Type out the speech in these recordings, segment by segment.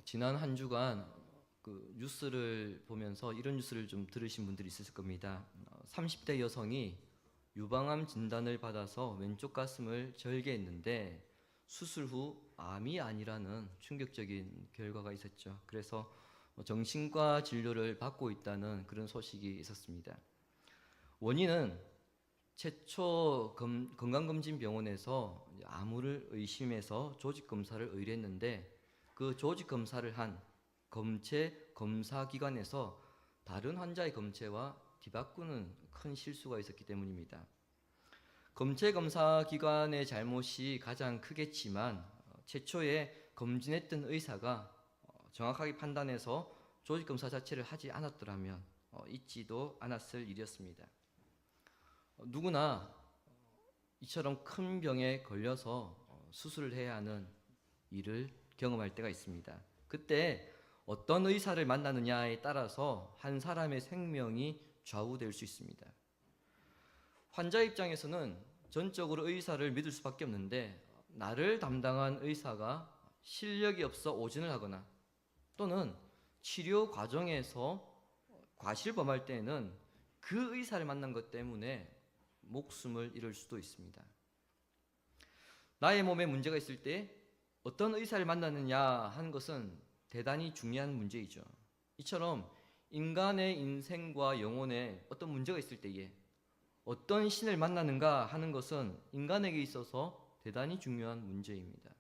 지난 한 주간 그 뉴스를 보면서 이런 뉴스를 좀 들으신 분들이 있으실 겁니다. 30대 여성이 유방암 진단을 받아서 왼쪽 가슴을 절개했는데 수술 후 암이 아니라는 충격적인 결과가 있었죠. 그래서 정신과 진료를 받고 있다는 그런 소식이 있었습니다. 원인은 최초 건강검진병원에서 암을 의심해서 조직검사를 의뢰했는데 그 조직검사를 한 검체 검사기관에서 다른 환자의 검체와 뒤바꾸는 큰 실수가 있었기 때문입니다. 검체 검사기관의 잘못이 가장 크겠지만 최초에 검진했던 의사가 정확하게 판단해서 조직검사 자체를 하지 않았더라면 있지도 않았을 일이었습니다. 누구나 이처럼 큰 병에 걸려서 수술을 해야 하는 일을 경험할 때가 있습니다. 그때 어떤 의사를 만나느냐에 따라서 한 사람의 생명이 좌우될 수 있습니다. 환자 입장에서는 전적으로 의사를 믿을 수밖에 없는데 나를 담당한 의사가 실력이 없어 오진을 하거나 또는 치료 과정에서 과실범할 때에는 그 의사를 만난 것 때문에 목숨을 잃을 수도 있습니다. 나의 몸에 문제가 있을 때 어떤 의사를 만나느냐 하는 것은 대단히 중요한 문제이죠. 이처럼 인간의 인생과 영혼에 어떤 문제가 있을 때에 어떤 신을 만나는가 하는 것은 인간에게 있어서 대단히 중요한 문제입니다.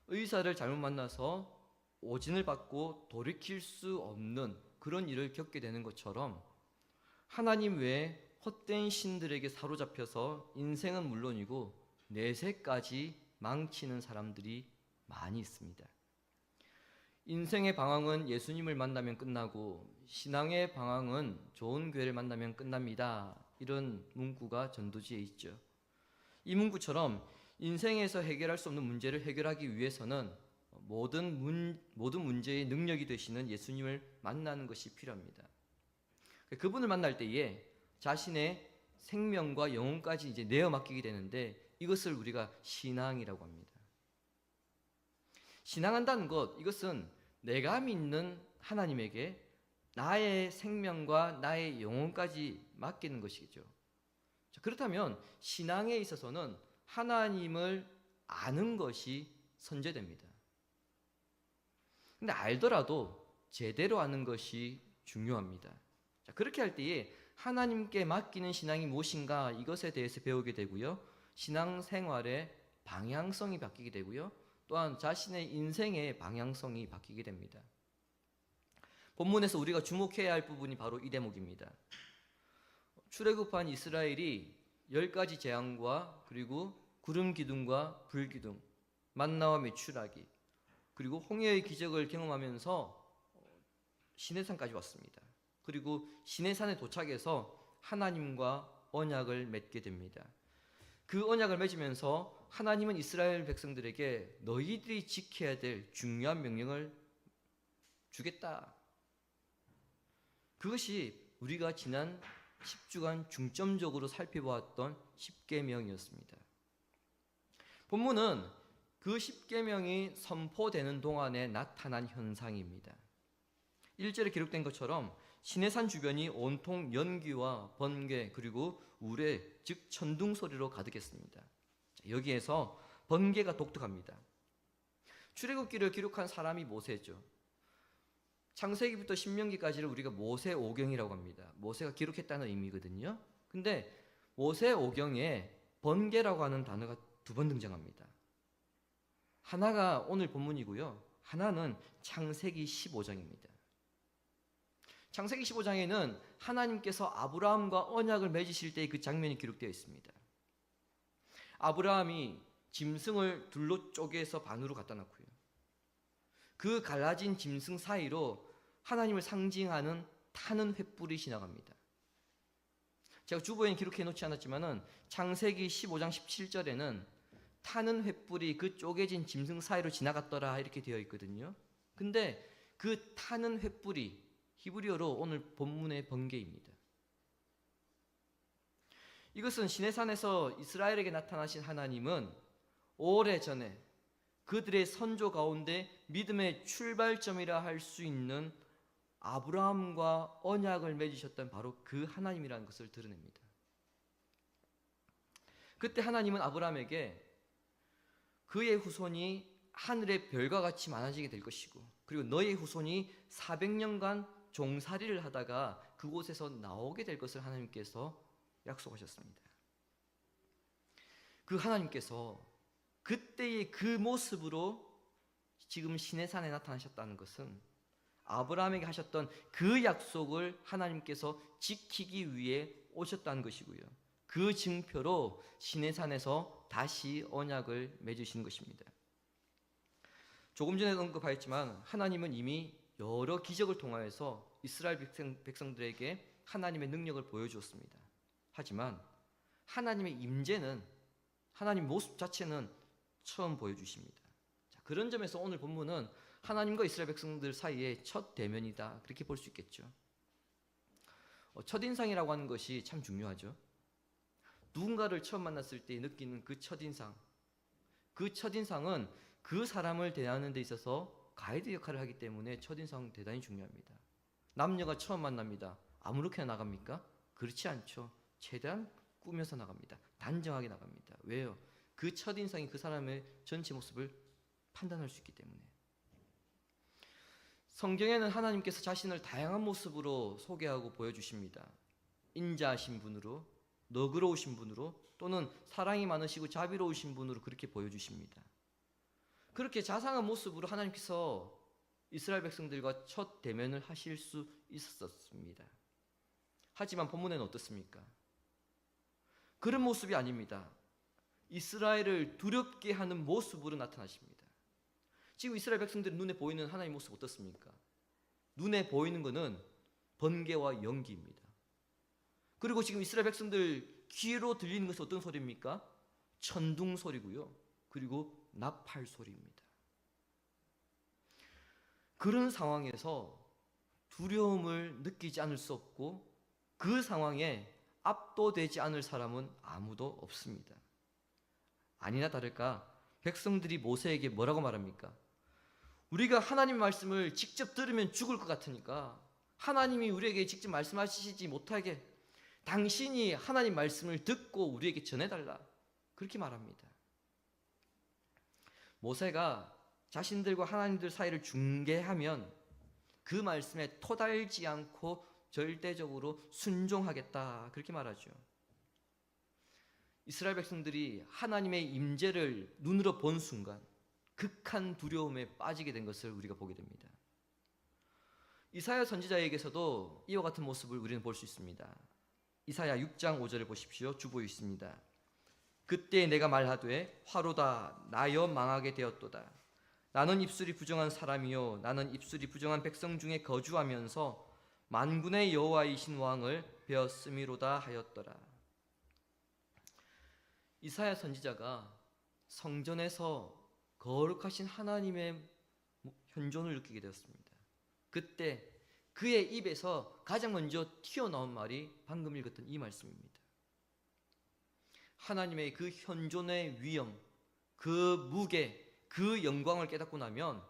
의사를 잘못 만나서 오진을 받고 돌이킬 수 없는 그런 일을 겪게 되는 것처럼 하나님 외에 헛된 신들에게 사로잡혀서 인생은 물론이고 내세까지 망치는 사람들이 많이 있습니다. 인생의 방황은 예수님을 만나면 끝나고 신앙의 방황은 좋은 교회를 만나면 끝납니다. 이런 문구가 전도지에 있죠. 이 문구처럼 인생에서 해결할 수 없는 문제를 해결하기 위해서는 모든 문제의 능력이 되시는 예수님을 만나는 것이 필요합니다. 그분을 만날 때에 자신의 생명과 영혼까지 이제 내어 맡기게 되는데 이것을 우리가 신앙이라고 합니다. 신앙한다는 것, 이것은 내가 믿는 하나님에게 나의 생명과 나의 영혼까지 맡기는 것이죠. 그렇다면 신앙에 있어서는 하나님을 아는 것이 선제됩니다. 근데 알더라도 제대로 아는 것이 중요합니다. 그렇게 할 때에 하나님께 맡기는 신앙이 무엇인가 이것에 대해서 배우게 되고요. 신앙생활의 방향성이 바뀌게 되고요. 또한 자신의 인생의 방향성이 바뀌게 됩니다. 본문에서 우리가 주목해야 할 부분이 바로 이 대목입니다. 출애굽한 이스라엘이 10가지 재앙과 그리고 구름 기둥과 불 기둥, 만나와 메추라기, 그리고 홍해의 기적을 경험하면서 시내산까지 왔습니다. 그리고 시내산에 도착해서 하나님과 언약을 맺게 됩니다. 그 언약을 맺으면서 하나님은 이스라엘 백성들에게 너희들이 지켜야 될 중요한 명령을 주겠다. 그것이 우리가 지난 10주간 중점적으로 살펴보았던 10계명이었습니다. 본문은 그 10계명이 선포되는 동안에 나타난 현상입니다. 1절에 기록된 것처럼 시내산 주변이 온통 연기와 번개 그리고 우레 즉 천둥 소리로 가득했습니다. 여기에서 번개가 독특합니다. 출애굽기를 기록한 사람이 모세죠. 창세기부터 신명기까지를 우리가 모세오경이라고 합니다. 모세가 기록했다는 의미거든요. 근데 모세오경에 번개라고 하는 단어가 2번 등장합니다. 하나가 오늘 본문이고요. 하나는 창세기 15장입니다. 창세기 15장에는 하나님께서 아브라함과 언약을 맺으실 때의 그 장면이 기록되어 있습니다. 아브라함이 짐승을 둘로 쪼개서 반으로 갖다 놓고요. 그 갈라진 짐승 사이로 하나님을 상징하는 타는 횃불이 지나갑니다. 제가 주보에는 기록해 놓지 않았지만은 창세기 15장 17절에는 타는 횃불이 그 쪼개진 짐승 사이로 지나갔더라 이렇게 되어 있거든요. 근데 그 타는 횃불이 히브리어로 오늘 본문의 번개입니다. 이것은 시내산에서 이스라엘에게 나타나신 하나님은 오래전에 그들의 선조 가운데 믿음의 출발점이라 할 수 있는 아브라함과 언약을 맺으셨던 바로 그 하나님이라는 것을 드러냅니다. 그때 하나님은 아브라함에게 그의 후손이 하늘의 별과 같이 많아지게 될 것이고, 그리고 너의 후손이 400년간 종살이를 하다가 그곳에서 나오게 될 것을 하나님께서 약속하셨습니다. 그 하나님께서 그때의 그 모습으로 지금 시내산에 나타나셨다는 것은 아브라함에게 하셨던 그 약속을 하나님께서 지키기 위해 오셨다는 것이고요, 그 증표로 시내산에서 다시 언약을 맺으신 것입니다. 조금 전에 언급하였지만 하나님은 이미 여러 기적을 통하여서 이스라엘 백성들에게 하나님의 능력을 보여주었습니다. 하지만 하나님의 임재는, 하나님 모습 자체는 처음 보여주십니다. 자, 그런 점에서 오늘 본문은 하나님과 이스라엘 백성들 사이의 첫 대면이다, 그렇게 볼 수 있겠죠. 첫인상이라고 하는 것이 참 중요하죠. 누군가를 처음 만났을 때 느끼는 그 첫인상, 그 첫인상은 그 사람을 대하는 데 있어서 가이드 역할을 하기 때문에 첫인상은 대단히 중요합니다. 남녀가 처음 만납니다. 아무렇게나 나갑니까? 그렇지 않죠. 최대한 꾸며서 나갑니다. 단정하게 나갑니다. 왜요? 그 첫인상이 그 사람의 전체 모습을 판단할 수 있기 때문에. 성경에는 하나님께서 자신을 다양한 모습으로 소개하고 보여주십니다. 인자하신 분으로, 너그러우신 분으로, 또는 사랑이 많으시고 자비로우신 분으로 그렇게 보여주십니다. 그렇게 자상한 모습으로 하나님께서 이스라엘 백성들과 첫 대면을 하실 수 있었습니다. 하지만 본문에는 어떻습니까? 그런 모습이 아닙니다. 이스라엘을 두렵게 하는 모습으로 나타나십니다. 지금 이스라엘 백성들의 눈에 보이는 하나님의 모습 어떻습니까? 눈에 보이는 것은 번개와 연기입니다. 그리고 지금 이스라엘 백성들 귀로 들리는 것은 어떤 소리입니까? 천둥 소리고요, 그리고 나팔 소리입니다. 그런 상황에서 두려움을 느끼지 않을 수 없고 그 상황에 압도되지 않을 사람은 아무도 없습니다. 아니나 다를까 백성들이 모세에게 뭐라고 말합니까? 우리가 하나님 말씀을 직접 들으면 죽을 것 같으니까 하나님이 우리에게 직접 말씀하시지 못하게 당신이 하나님 말씀을 듣고 우리에게 전해달라, 그렇게 말합니다. 모세가 자신들과 하나님들 사이를 중개하면 그 말씀에 토달지 않고 절대적으로 순종하겠다, 그렇게 말하죠. 이스라엘 백성들이 하나님의 임재를 눈으로 본 순간 극한 두려움에 빠지게 된 것을 우리가 보게 됩니다. 이사야 선지자에게서도 이와 같은 모습을 우리는 볼 수 있습니다. 이사야 6장 5절을 보십시오. 주보에 있습니다. 그때 내가 말하되 화로다 나여 망하게 되었도다. 나는 입술이 부정한 사람이요 나는 입술이 부정한 백성 중에 거주하면서 만군의 여호와이신 왕을 베었음이로다 하였더라. 이사야 선지자가 성전에서 거룩하신 하나님의 현존을 느끼게 되었습니다. 그때 그의 입에서 가장 먼저 튀어나온 말이 방금 읽었던 이 말씀입니다. 하나님의 그 현존의 위엄, 그 무게, 그 영광을 깨닫고 나면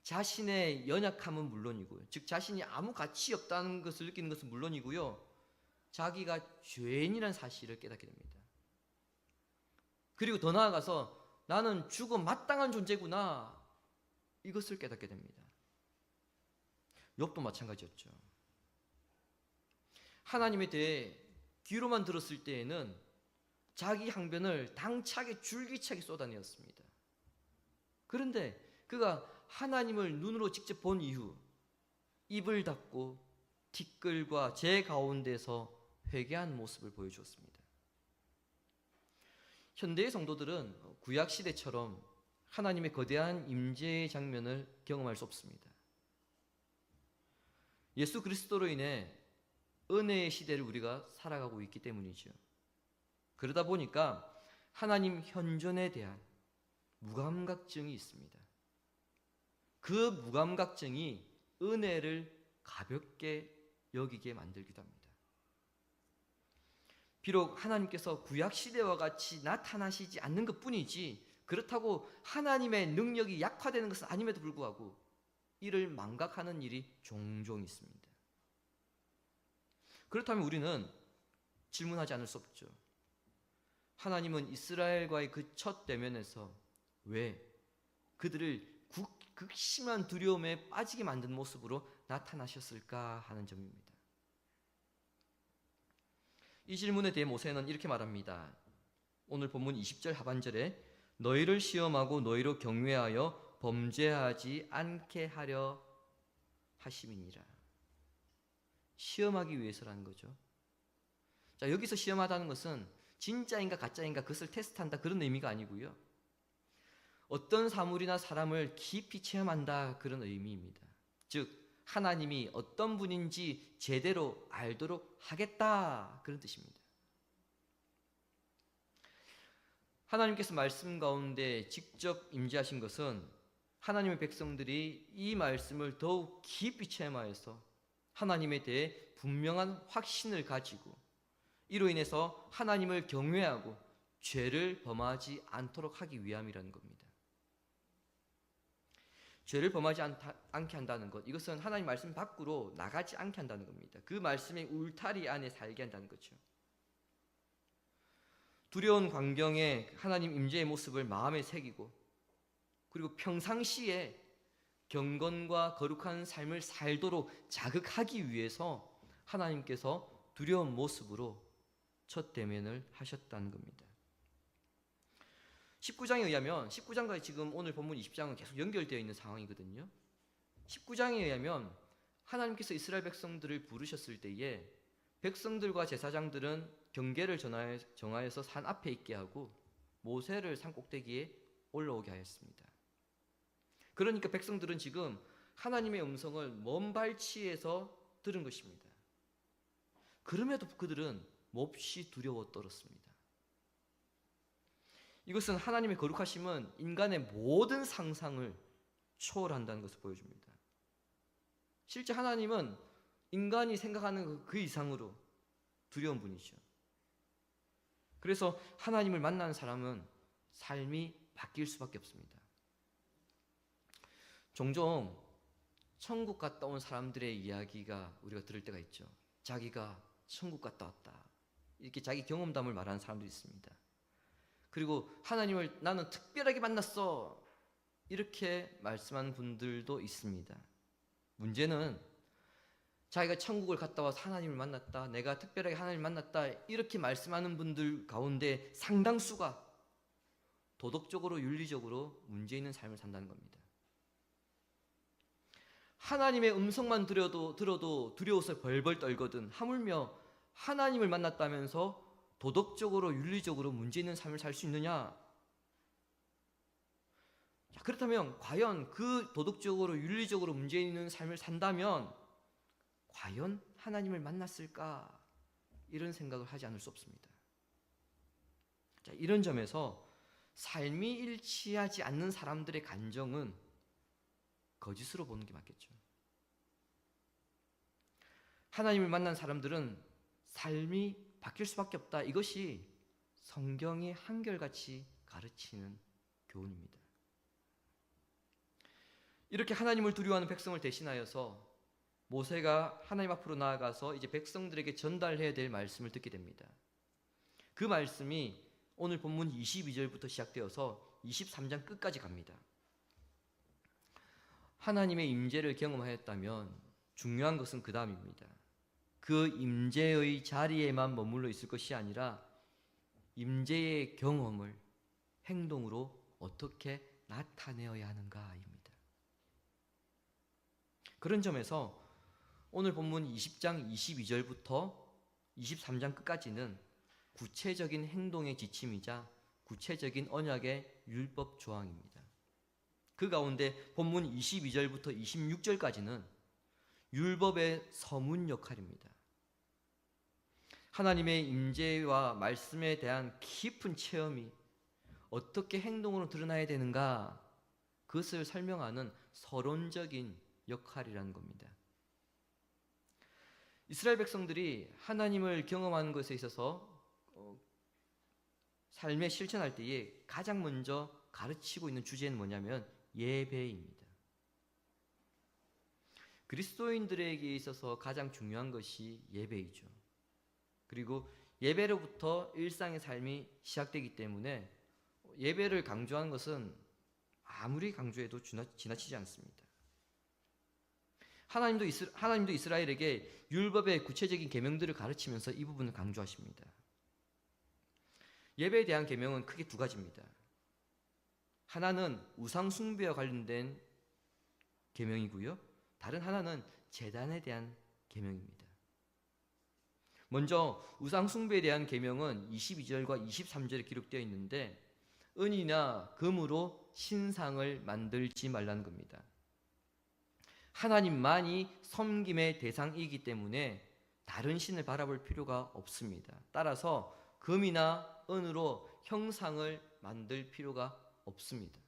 자신의 연약함은 물론이고요, 즉 자신이 아무 가치 없다는 것을 느끼는 것은 물론이고요, 자기가 죄인이라는 사실을 깨닫게 됩니다. 그리고 더 나아가서 나는 죽어 마땅한 존재구나, 이것을 깨닫게 됩니다. 욥도 마찬가지였죠. 하나님에 대해 귀로만 들었을 때에는 자기 항변을 당차게 줄기차게 쏟아내었습니다. 그런데 그가 하나님을 눈으로 직접 본 이후 입을 닫고 티끌과 재 가운데서 회개한 모습을 보여주었습니다. 현대의 성도들은 구약 시대처럼 하나님의 거대한 임재의 장면을 경험할 수 없습니다. 예수 그리스도로 인해 은혜의 시대를 우리가 살아가고 있기 때문이죠. 그러다 보니까 하나님 현존에 대한 무감각증이 있습니다. 그 무감각증이 은혜를 가볍게 여기게 만들기도 합니다. 비록 하나님께서 구약 시대와 같이 나타나시지 않는 것뿐이지 그렇다고 하나님의 능력이 약화되는 것은 아님에도 불구하고 이를 망각하는 일이 종종 있습니다. 그렇다면 우리는 질문하지 않을 수 없죠. 하나님은 이스라엘과의 그 첫 대면에서 왜 그들을 극심한 두려움에 빠지게 만든 모습으로 나타나셨을까 하는 점입니다. 이 질문에 대해 모세는 이렇게 말합니다. 오늘 본문 20절 하반절에 너희를 시험하고 너희로 경외하여 범죄하지 않게 하려 하심이니라. 시험하기 위해서라는 거죠. 자, 여기서 시험하다는 것은 진짜인가 가짜인가 그것을 테스트한다 그런 의미가 아니고요. 어떤 사물이나 사람을 깊이 체험한다 그런 의미입니다. 즉 하나님이 어떤 분인지 제대로 알도록 하겠다 그런 뜻입니다. 하나님께서 말씀 가운데 직접 임재하신 것은 하나님의 백성들이 이 말씀을 더욱 깊이 체험하여서 하나님에 대해 분명한 확신을 가지고 이로 인해서 하나님을 경외하고 죄를 범하지 않도록 하기 위함이라는 겁니다. 죄를 범하지 않게 한다는 것, 이것은 하나님 말씀 밖으로 나가지 않게 한다는 겁니다. 그 말씀의 울타리 안에 살게 한다는 거죠. 두려운 광경에 하나님 임재의 모습을 마음에 새기고 그리고 평상시에 경건과 거룩한 삶을 살도록 자극하기 위해서 하나님께서 두려운 모습으로 첫 대면을 하셨다는 겁니다. 19장에 의하면 19장과 지금 오늘 본문 20장은 계속 연결되어 있는 상황이거든요. 19장에 의하면 하나님께서 이스라엘 백성들을 부르셨을 때에 백성들과 제사장들은 경계를 정하여서 산 앞에 있게 하고 모세를 산 꼭대기에 올라오게 하였습니다. 그러니까 백성들은 지금 하나님의 음성을 먼 발치에서 들은 것입니다. 그럼에도 그들은 몹시 두려워 떨었습니다. 이것은 하나님의 거룩하심은 인간의 모든 상상을 초월한다는 것을 보여줍니다. 실제 하나님은 인간이 생각하는 그 이상으로 두려운 분이죠. 그래서 하나님을 만나는 사람은 삶이 바뀔 수밖에 없습니다. 종종 천국 갔다 온 사람들의 이야기가 우리가 들을 때가 있죠. 자기가 천국 갔다 왔다. 이렇게 자기 경험담을 말하는 사람들이 있습니다. 그리고 하나님을 나는 특별하게 만났어. 이렇게 말씀하는 분들도 있습니다. 문제는 자기가 천국을 갔다 와서 하나님을 만났다. 내가 특별하게 하나님을 만났다. 이렇게 말씀하는 분들 가운데 상당수가 도덕적으로 윤리적으로 문제 있는 삶을 산다는 겁니다. 하나님의 음성만 들어도 두려워서 벌벌 떨거든 하물며 하나님을 만났다면서 도덕적으로 윤리적으로 문제 있는 삶을 살 수 있느냐? 자, 그렇다면 과연 그 도덕적으로 윤리적으로 문제 있는 삶을 산다면 과연 하나님을 만났을까? 이런 생각을 하지 않을 수 없습니다. 자, 이런 점에서 삶이 일치하지 않는 사람들의 간정은 거짓으로 보는 게 맞겠죠. 하나님을 만난 사람들은 삶이 바뀔 수밖에 없다. 이것이 성경이 한결같이 가르치는 교훈입니다. 이렇게 하나님을 두려워하는 백성을 대신하여서 모세가 하나님 앞으로 나아가서 이제 백성들에게 전달해야 될 말씀을 듣게 됩니다. 그 말씀이 오늘 본문 22절부터 시작되어서 23장 끝까지 갑니다. 하나님의 임재를 경험하였다면 중요한 것은 그 다음입니다. 그 임재의 자리에만 머물러 있을 것이 아니라 임재의 경험을 행동으로 어떻게 나타내어야 하는가입니다. 그런 점에서 오늘 본문 20장 22절부터 23장 끝까지는 구체적인 행동의 지침이자 구체적인 언약의 율법 조항입니다. 그 가운데 본문 22절부터 26절까지는 율법의 서문 역할입니다. 하나님의 임재와 말씀에 대한 깊은 체험이 어떻게 행동으로 드러나야 되는가, 그것을 설명하는 서론적인 역할이라는 겁니다. 이스라엘 백성들이 하나님을 경험하는 것에 있어서 삶에 실천할 때에 가장 먼저 가르치고 있는 주제는 뭐냐면 예배입니다. 그리스도인들에게 있어서 가장 중요한 것이 예배이죠. 그리고 예배로부터 일상의 삶이 시작되기 때문에 예배를 강조하는 것은 아무리 강조해도 지나치지 않습니다. 하나님도 이스라엘에게 율법의 구체적인 계명들을 가르치면서 이 부분을 강조하십니다. 예배에 대한 계명은 크게 두 가지입니다. 하나는 우상 숭배와 관련된 계명이고요. 다른 하나는 제단에 대한 계명입니다. 먼저 우상 숭배에 대한 계명은 22절과 23절에 기록되어 있는데 은이나 금으로 신상을 만들지 말라는 겁니다. 하나님만이 섬김의 대상이기 때문에 다른 신을 바라볼 필요가 없습니다. 따라서 금이나 은으로 형상을 만들 필요가 없습니다.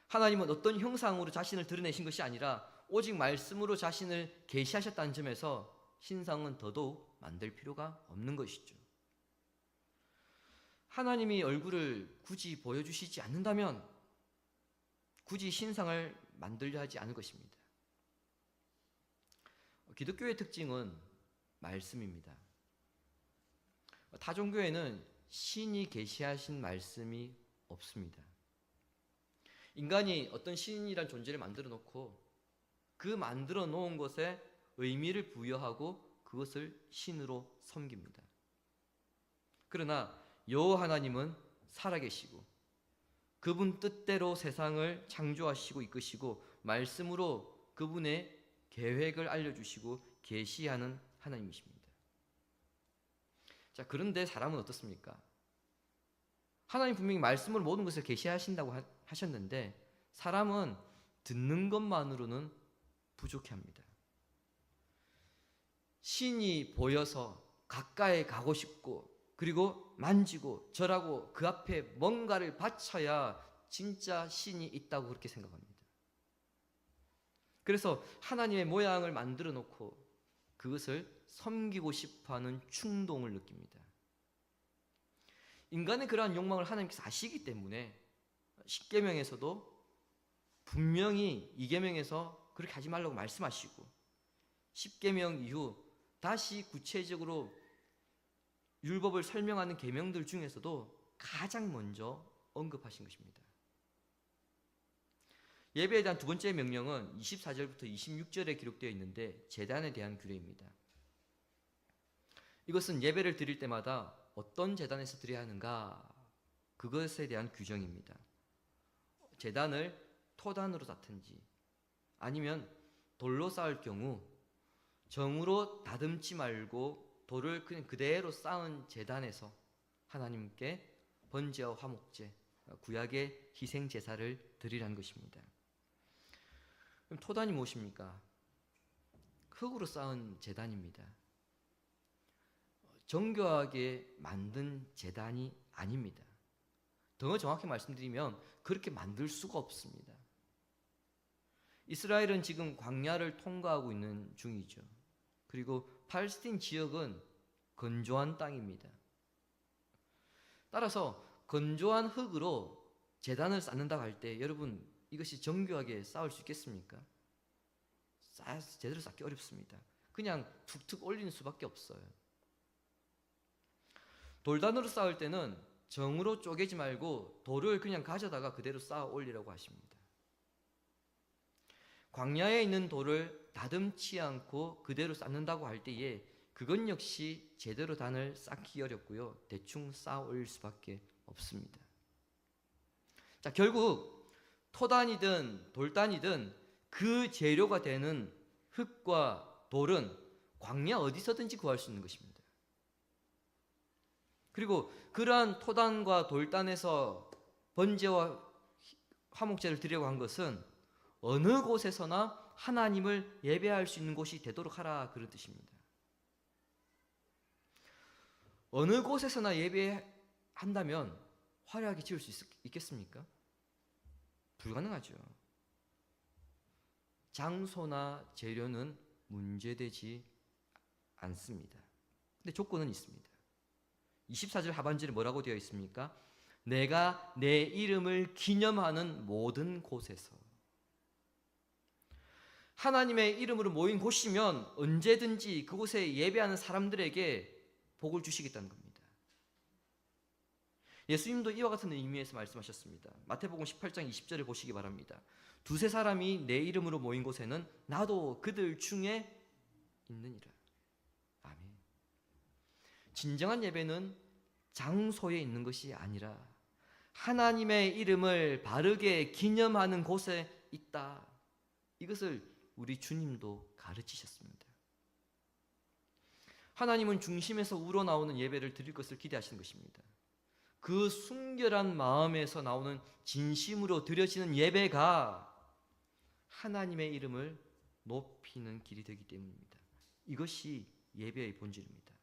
하나님은 어떤 형상으로 자신을 드러내신 것이 아니라 오직 말씀으로 자신을 계시하셨다는 점에서 신상은 더더욱 만들 필요가 없는 것이죠. 하나님이 얼굴을 굳이 보여주시지 않는다면 굳이 신상을 만들려 하지 않을 것입니다. 기독교의 특징은 말씀입니다. 타종교에는 신이 계시하신 말씀이 없습니다. 인간이 어떤 신이란 존재를 만들어 놓고 그 만들어 놓은 것에 의미를 부여하고 그것을 신으로 섬깁니다. 그러나 여호와 하나님은 살아계시고 그분 뜻대로 세상을 창조하시고 이끄시고 말씀으로 그분의 계획을 알려주시고 계시하는 하나님이십니다. 자, 그런데 사람은 어떻습니까? 하나님 분명히 말씀으로 모든 것을 계시하신다고 하셨는데 사람은 듣는 것만으로는 부족해합니다. 신이 보여서 가까이 가고 싶고 그리고 만지고 절하고 그 앞에 뭔가를 바쳐야 진짜 신이 있다고 그렇게 생각합니다. 그래서 하나님의 모양을 만들어 놓고 그것을 섬기고 싶어하는 충동을 느낍니다. 인간의 그러한 욕망을 하나님께서 아시기 때문에 십계명에서도 분명히 이계명에서 그렇게 하지 말라고 말씀하시고 십계명 이후 다시 구체적으로 율법을 설명하는 계명들 중에서도 가장 먼저 언급하신 것입니다. 예배에 대한 두 번째 명령은 24절부터 26절에 기록되어 있는데 제단에 대한 규례입니다. 이것은 예배를 드릴 때마다 어떤 제단에서 드려야 하는가 그것에 대한 규정입니다. 제단을 토단으로 쌓든지 아니면 돌로 쌓을 경우 정으로 다듬지 말고 돌을 그냥 그대로 쌓은 제단에서 하나님께 번제와 화목제, 구약의 희생 제사를 드리라는 것입니다. 그럼 토단이 무엇입니까? 흙으로 쌓은 제단입니다. 정교하게 만든 제단이 아닙니다. 더 정확히 말씀드리면 그렇게 만들 수가 없습니다. 이스라엘은 지금 광야를 통과하고 있는 중이죠. 그리고 팔레스틴 지역은 건조한 땅입니다. 따라서 건조한 흙으로 제단을 쌓는다고 할 때 여러분 이것이 정교하게 쌓을 수 있겠습니까? 쌓아서 제대로 쌓기 어렵습니다. 그냥 툭툭 올리는 수밖에 없어요. 돌단으로 쌓을 때는 정으로 쪼개지 말고 돌을 그냥 가져다가 그대로 쌓아 올리라고 하십니다. 광야에 있는 돌을 다듬지 않고 그대로 쌓는다고 할 때에 그것 역시 제대로 단을 쌓기 어렵고요. 대충 쌓아 올릴 수밖에 없습니다. 자, 결국 토단이든 돌단이든 그 재료가 되는 흙과 돌은 광야 어디서든지 구할 수 있는 것입니다. 그리고 그러한 토단과 돌단에서 번제와 화목제를 드리려고 한 것은 어느 곳에서나 하나님을 예배할 수 있는 곳이 되도록 하라 그런 뜻입니다. 어느 곳에서나 예배한다면 화려하게 지을 수 있겠습니까? 불가능하죠. 장소나 재료는 문제되지 않습니다. 근데 조건은 있습니다. 24절 하반절에 뭐라고 되어 있습니까? 내가 내 이름을 기념하는 모든 곳에서. 하나님의 이름으로 모인 곳이면 언제든지 그곳에 예배하는 사람들에게 복을 주시겠다는 겁니다. 예수님도 이와 같은 의미에서 말씀하셨습니다. 마태복음 18장 20절을 보시기 바랍니다. 두세 사람이 내 이름으로 모인 곳에는 나도 그들 중에 있느니라. 아멘. 진정한 예배는 장소에 있는 것이 아니라 하나님의 이름을 바르게 기념하는 곳에 있다. 이것을 우리 주님도 가르치셨습니다. 하나님은 중심에서 우러나오는 예배를 드릴 것을 기대하시는 것입니다. 그 순결한 마음에서 나오는 진심으로 드려지는 예배가 하나님의 이름을 높이는 길이 되기 때문입니다. 이것이 예배의 본질입니다.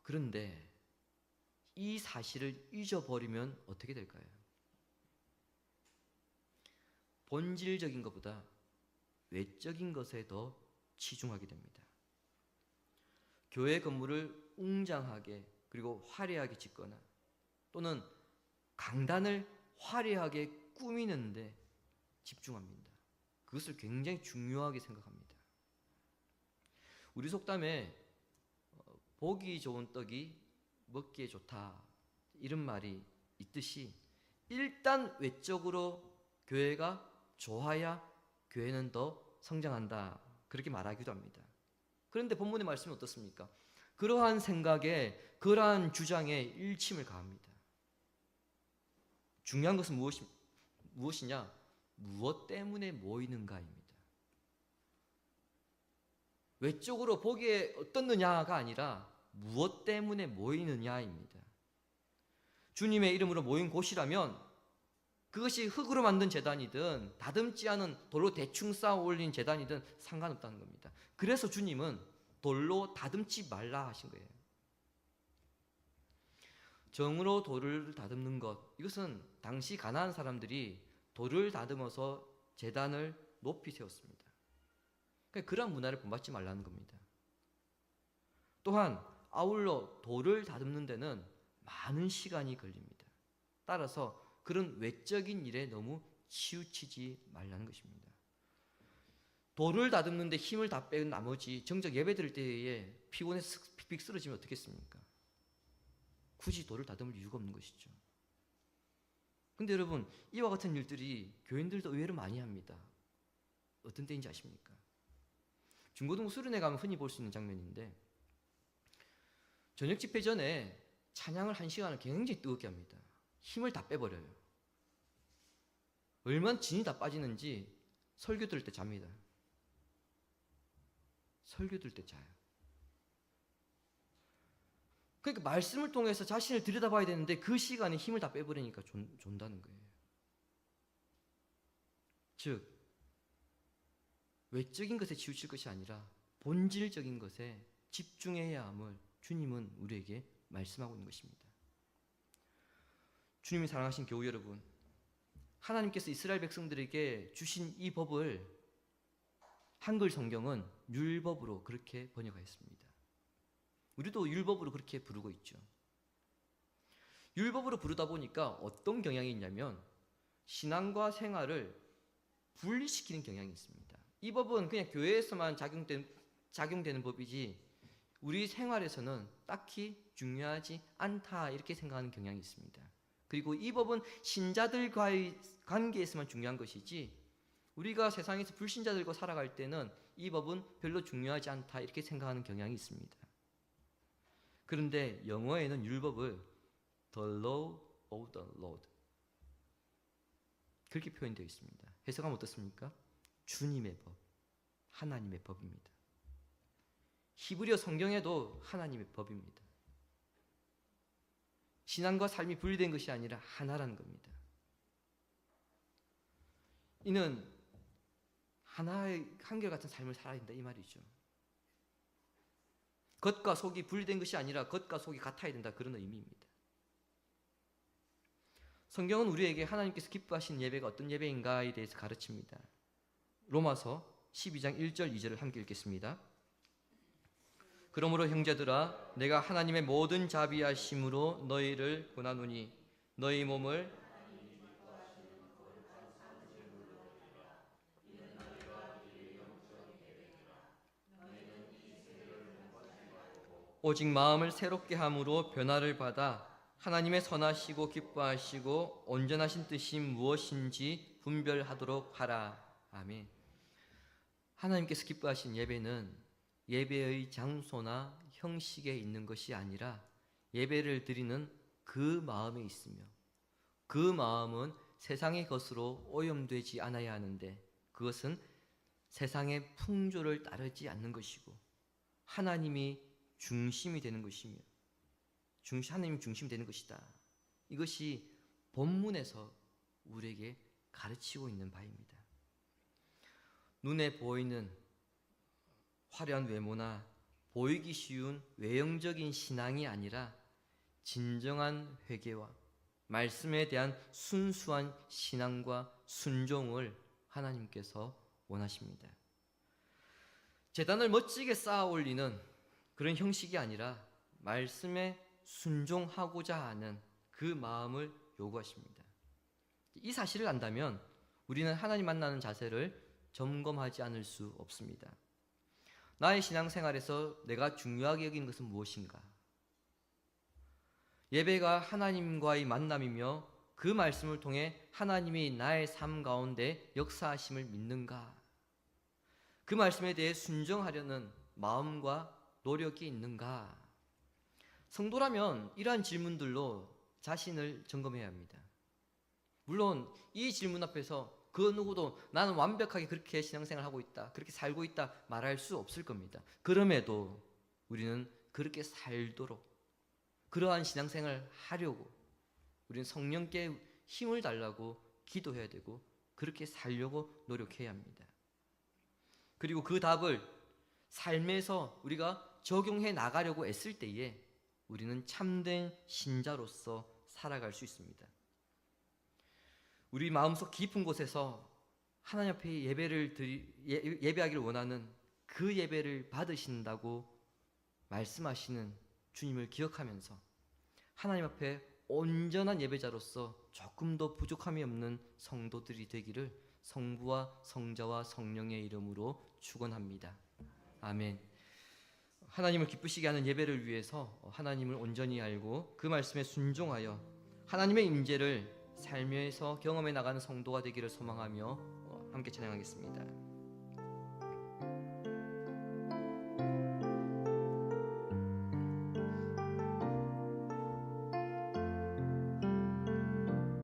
그런데 이 사실을 잊어버리면 어떻게 될까요? 본질적인 것보다 외적인 것에 더 치중하게 됩니다. 교회 건물을 웅장하게 그리고 화려하게 짓거나 또는 강단을 화려하게 꾸미는데 집중합니다. 그것을 굉장히 중요하게 생각합니다. 우리 속담에 보기 좋은 떡이 먹기에 좋다 이런 말이 있듯이 일단 외적으로 교회가 좋아야 교회는 더 성장한다 그렇게 말하기도 합니다. 그런데 본문의 말씀은 어떻습니까? 그러한 생각에 그러한 주장에 일침을 가합니다. 중요한 것은 무엇이냐? 무엇 때문에 모이는가입니다. 외적으로 보기에 어떻느냐가 아니라 무엇 때문에 모이느냐입니다. 주님의 이름으로 모인 곳이라면 그것이 흙으로 만든 제단이든 다듬지 않은 돌로 대충 쌓아 올린 제단이든 상관없다는 겁니다. 그래서 주님은 돌로 다듬지 말라 하신 거예요. 정으로 돌을 다듬는 것, 이것은 당시 가나안 사람들이 돌을 다듬어서 제단을 높이 세웠습니다. 그러니까 그런 문화를 본받지 말라는 겁니다. 또한 아울러 돌을 다듬는 데는 많은 시간이 걸립니다. 따라서 그런 외적인 일에 너무 치우치지 말라는 것입니다. 돌을 다듬는 데 힘을 다 뺀 나머지 정작 예배 드릴 때에 피곤해서 픽픽 쓰러지면 어떻겠습니까? 굳이 돌을 다듬을 이유가 없는 것이죠. 근데 여러분, 이와 같은 일들이 교인들도 의외로 많이 합니다. 어떤 때인지 아십니까? 중고등 수련회 가면 흔히 볼 수 있는 장면인데 저녁 집회 전에 찬양을 1시간을 굉장히 뜨겁게 합니다. 힘을 다 빼버려요. 얼마나 진이 다 빠지는지 설교 들을 때 잡니다. 설교 들을 때 자요. 그러니까 말씀을 통해서 자신을 들여다봐야 되는데 그 시간에 힘을 다 빼버리니까 존다는 거예요. 즉 외적인 것에 치우칠 것이 아니라 본질적인 것에 집중해야 함을 주님은 우리에게 말씀하고 있는 것입니다. 주님이 사랑하신 교우 여러분, 하나님께서 이스라엘 백성들에게 주신 이 법을 한글 성경은 율법으로 그렇게 번역하였습니다. 우리도 율법으로 그렇게 부르고 있죠. 율법으로 부르다 보니까 어떤 경향이 있냐면 신앙과 생활을 분리시키는 경향이 있습니다. 이 법은 그냥 교회에서만 작용되는 법이지 우리 생활에서는 딱히 중요하지 않다 이렇게 생각하는 경향이 있습니다. 그리고 이 법은 신자들과의 관계에서만 중요한 것이지 우리가 세상에서 불신자들과 살아갈 때는 이 법은 별로 중요하지 않다 이렇게 생각하는 경향이 있습니다. 그런데 영어에는 율법을 The Law of the Lord 그렇게 표현되어 있습니다. 해석하면 어떻습니까? 주님의 법, 하나님의 법입니다. 히브리어 성경에도 하나님의 법입니다. 신앙과 삶이 분리된 것이 아니라 하나라는 겁니다. 이는 하나의 한결같은 삶을 살아야 된다 이 말이죠. 겉과 속이 분리된 것이 아니라 겉과 속이 같아야 된다 그런 의미입니다. 성경은 우리에게 하나님께서 기뻐하시는 예배가 어떤 예배인가에 대해서 가르칩니다. 로마서 12장 1절 2절을 함께 읽겠습니다. 그러므로 형제들아 내가 하나님의 모든 자비하심으로 너희를 권하노니 너희 몸을 오직 마음을 새롭게 함으로 변화를 받아 하나님의 선하시고 기뻐하시고 온전하신 뜻이 무엇인지 분별하도록 하라. 아멘. 하나님께서 기뻐하신 예배는 예배의 장소나 형식에 있는 것이 아니라 예배를 드리는 그 마음에 있으며 그 마음은 세상의 것으로 오염되지 않아야 하는데 그것은 세상의 풍조를 따르지 않는 것이고 하나님이 중심이 되는 것이며 하나님이 중심이 되는 것이다. 이것이 본문에서 우리에게 가르치고 있는 바입니다. 눈에 보이는 화려한 외모나 보이기 쉬운 외형적인 신앙이 아니라 진정한 회개와 말씀에 대한 순수한 신앙과 순종을 하나님께서 원하십니다. 제단을 멋지게 쌓아 올리는 그런 형식이 아니라 말씀에 순종하고자 하는 그 마음을 요구하십니다. 이 사실을 안다면 우리는 하나님 만나는 자세를 점검하지 않을 수 없습니다. 나의 신앙생활에서 내가 중요하게 여기는 것은 무엇인가? 예배가 하나님과의 만남이며 그 말씀을 통해 하나님이 나의 삶 가운데 역사하심을 믿는가? 그 말씀에 대해 순종하려는 마음과 노력이 있는가? 성도라면 이러한 질문들로 자신을 점검해야 합니다. 물론 이 질문 앞에서 그 누구도 나는 완벽하게 그렇게 신앙생활을 하고 있다, 그렇게 살고 있다 말할 수 없을 겁니다. 그럼에도 우리는 그렇게 살도록 그러한 신앙생활을 하려고 우리는 성령께 힘을 달라고 기도해야 되고 그렇게 살려고 노력해야 합니다. 그리고 그 답을 삶에서 우리가 적용해 나가려고 애쓸 때에 우리는 참된 신자로서 살아갈 수 있습니다. 우리 마음속 깊은 곳에서 하나님 앞에 예배하기를 원하는 그 예배를 받으신다고 말씀하시는 주님을 기억하면서 하나님 앞에 온전한 예배자로서 조금도 부족함이 없는 성도들이 되기를 성부와 성자와 성령의 이름으로 축원합니다. 아멘. 하나님을 기쁘시게 하는 예배를 위해서 하나님을 온전히 알고 그 말씀에 순종하여 하나님의 임재를 삶에서 경험해 나가는 성도가 되기를 소망하며 함께 찬양하겠습니다.